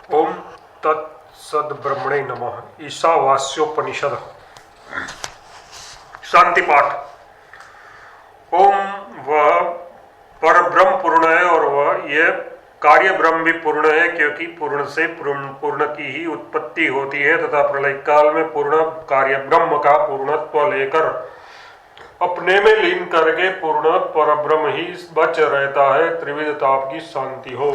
ओम तत्सद ब्रह्मणे नमः। ईशावास्योपनिषद शांति पाठ। ओम वह परब्रह्म पूर्ण है और वह यह कार्य ब्रह्म भी पूर्ण है, क्योंकि पूर्ण से पूर्ण की ही उत्पत्ति होती है तथा प्रलय काल में पूर्ण कार्य ब्रह्म का पूर्णत्व लेकर अपने में लीन करके पूर्ण परब्रह्म ही बच रहता है। त्रिविध ताप की शांति हो।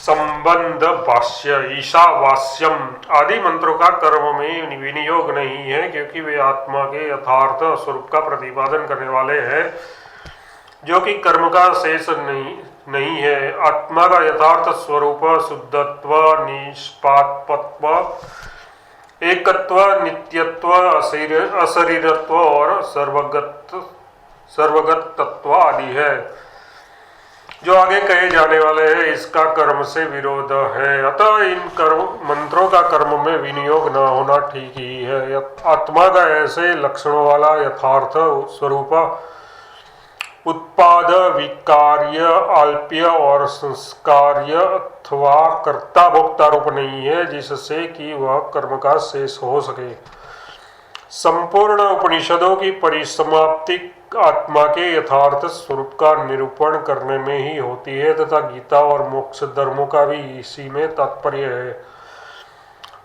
संबंध भाष्य। ईशावास्यम आदि मंत्रों का कर्म में विनियोग नहीं है, क्योंकि वे आत्मा के यथार्थ स्वरूप का प्रतिपादन करने वाले हैं, जो कि कर्म का शेष नहीं है। आत्मा का यथार्थ स्वरूप शुद्धत्व, निष्पापत्व, एकत्व, नित्यत्व, अशरीरत्व और सर्वगत तत्व आदि है, जो आगे कहे जाने वाले हैं। इसका कर्म से विरोध है, अतः इन कर्म मंत्रों का कर्म में विनियोग न होना ठीक ही है। आत्मा का ऐसे लक्षणों वाला यथार्थ स्वरूप उत्पाद, विकार्य, अल्प्य और संस्कार्य अथवा कर्ता भोक्ता रूप नहीं है, जिससे कि वह कर्म का शेष हो सके। संपूर्ण उपनिषदों की परिसमाप्ति आत्मा के यथार्थ स्वरूप का निरूपण करने में ही होती है, तथा गीता और मोक्ष धर्मों का भी इसी में तात्पर्य है।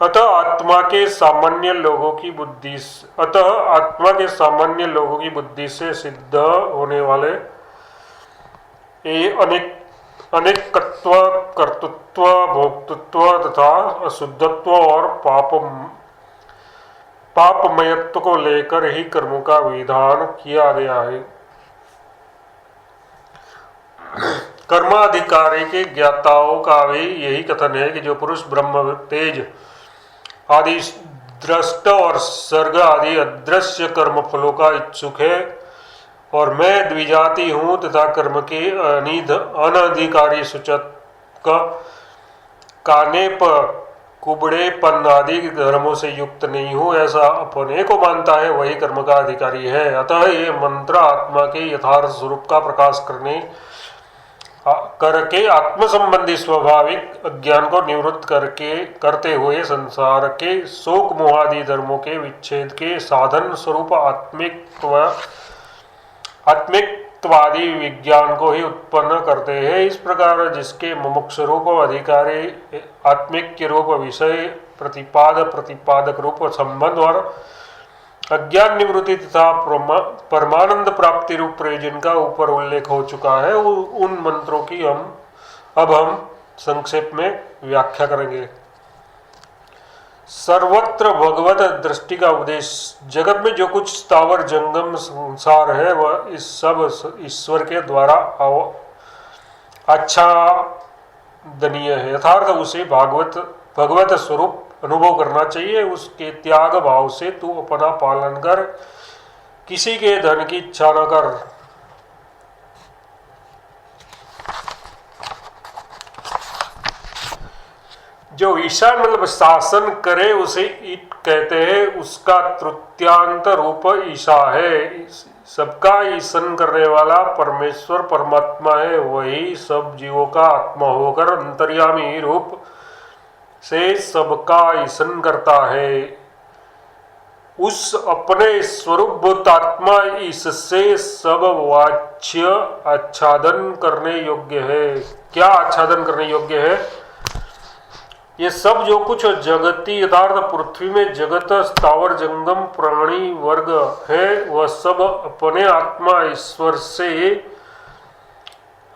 अतः आत्मा के सामान्य लोगों की बुद्धि से सिद्ध होने वाले अनेकत्व, कर्तृत्व, भोक्तृत्व तथा अशुद्धत्व और पापमयत्व को लेकर ही कर्मों का विधान किया गया है। कर्माधिकारी के ज्ञाताओं का भी यही कथन है कि जो पुरुष ब्रह्म, तेज आदि दृष्ट और सर्ग आदि अदृश्य कर्म फलों का इच्छुक है, और मैं द्विजाति हूँ तथा कर्म के अनधिकारी सूचक कानेप, कुबड़ेपन आदि धर्मों से युक्त नहीं हूँ, ऐसा अपने को मानता है, वही कर्म का अधिकारी है। अतः ये मंत्र आत्मा के यथार्थ स्वरूप का प्रकाश करके आत्म संबंधी स्वाभाविक अज्ञान को निवृत्त करते हुए संसार के शोक मोहादि धर्मों के विच्छेद के साधन स्वरूप आत्मिकवादी विज्ञान को ही उत्पन्न करते हैं। इस प्रकार जिसके मुमुक्ष रूप अधिकारी आत्मिक रूप विषय प्रतिपादक रूप संबंध और अज्ञान निवृत्ति तथा परमानंद प्राप्ति रूप प्रयोजन का ऊपर उल्लेख हो चुका है, उन मंत्रों की हम संक्षेप में व्याख्या करेंगे। सर्वत्र भगवत दृष्टि का उपदेश। जगत में जो कुछ स्थावर जंगम संसार है, वह इस सब ईश्वर के द्वारा आच्छादनीय है। यथार्थ उसे भगवत स्वरूप अनुभव करना चाहिए। उसके त्याग भाव से तू अपना पालन कर, किसी के धन की इच्छा न कर। जो ईशा मतलब शासन करे उसे ईट कहते हैं। उसका तृतीयांत रूप ईशा है। सबका ईशन करने वाला परमेश्वर परमात्मा है। वही सब जीवों का आत्मा होकर अंतर्यामी रूप से सबका ईशन करता है। उस अपने स्वरूप आत्मा इससे सब वाच्य आच्छादन करने योग्य है। क्या आच्छादन करने योग्य है? ये सब जो कुछ जगती यथार्थ पृथ्वी में जगत स्थावर जंगम प्राणी वर्ग है, वह सब अपने आत्मा ईश्वर से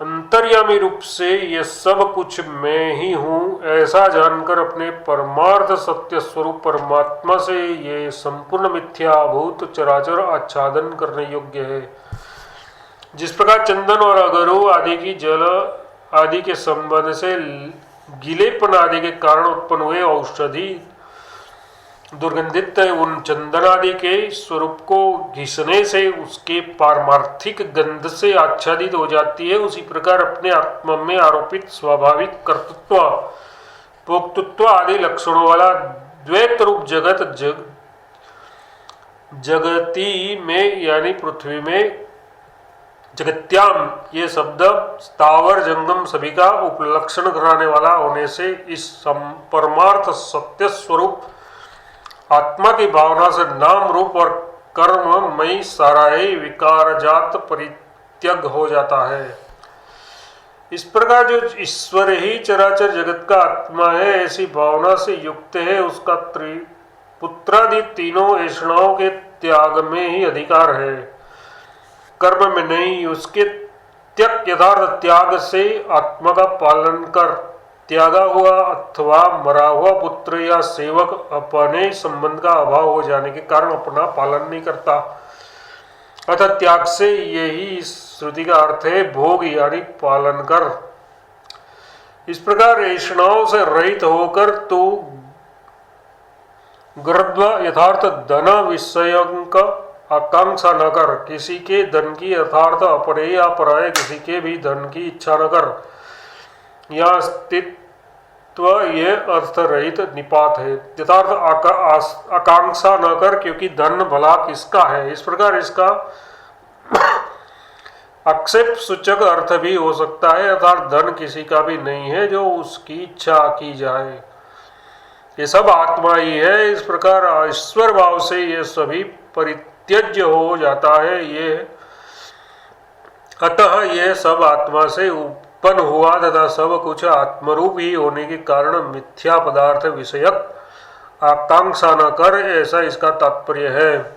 अंतर्यामी रूप से ये सब कुछ मैं ही हूँ ऐसा जानकर अपने परमार्थ सत्य स्वरूप परमात्मा से ये संपूर्ण मिथ्याभूत चराचर आच्छादन करने योग्य है। जिस प्रकार चंदन और अगरू आदि की जल आदि के संबंध से गीलेपन आदि के कारण उत्पन्न हुए औषधि दुर्गंधित उन चंदन आदि के स्वरूप को घिसने से उसके पारमार्थिक गंध से आच्छादित हो जाती है, उसी प्रकार अपने आत्मा में आरोपित स्वाभाविक कर्तृत्व, भोक्तृत्व आदि लक्षणों वाला द्वैत रूप जगती में यानी पृथ्वी में जगत्याम ये शब्द स्थावर जंगम सभी का उपलक्षण कराने वाला होने से इस परमार्थ सत्य स्वरूप आत्मा की भावना से नाम रूप और कर्ममयी सारा ही विकारजात परित्यग हो जाता है। इस प्रकार जो ईश्वर ही चराचर जगत का आत्मा है, ऐसी भावना से युक्त है, उसका पुत्रादि तीनों ऐषणाओं के त्याग में ही अधिकार है, कर्म में नहीं। उसके त्यक यथार्थ त्याग से आत्मा का पालन कर त्यागा हुआ अथवा मरा हुआ पुत्र या सेवक अपने संबंध का अभाव हो जाने के कारण अपना पालन नहीं करता। अतः त्याग से यही श्रुति का अर्थ है, भोग यानी पालन कर। इस प्रकार ऐषणाओं से रहित होकर तू गृध्वा यथार्थ धन विषयक आकांक्षा न कर, किसी के धन की यथार्थ अपने या पराये किसी के भी धन की इच्छा न कर। यह अस्तित्व ये अर्थ रहित निपात है। यथार्थ आकांक्षा न कर, क्योंकि धन भला किसका है। इस प्रकार इसका आक्षेप सूचक अर्थ भी हो सकता है, अर्थात धन किसी का भी नहीं है जो उसकी इच्छा की जाए, ये सब आत्मा ही है। इस प्रकार ईश्वर भाव से ये सभी परित्यज्य हो जाता है। ये अतः ये सब आत्मा से उत्पन्न हुआ तथा सब कुछ आत्मरूप ही होने के कारण मिथ्या पदार्थ विषयक आकांक्षा न कर, ऐसा इसका तात्पर्य है।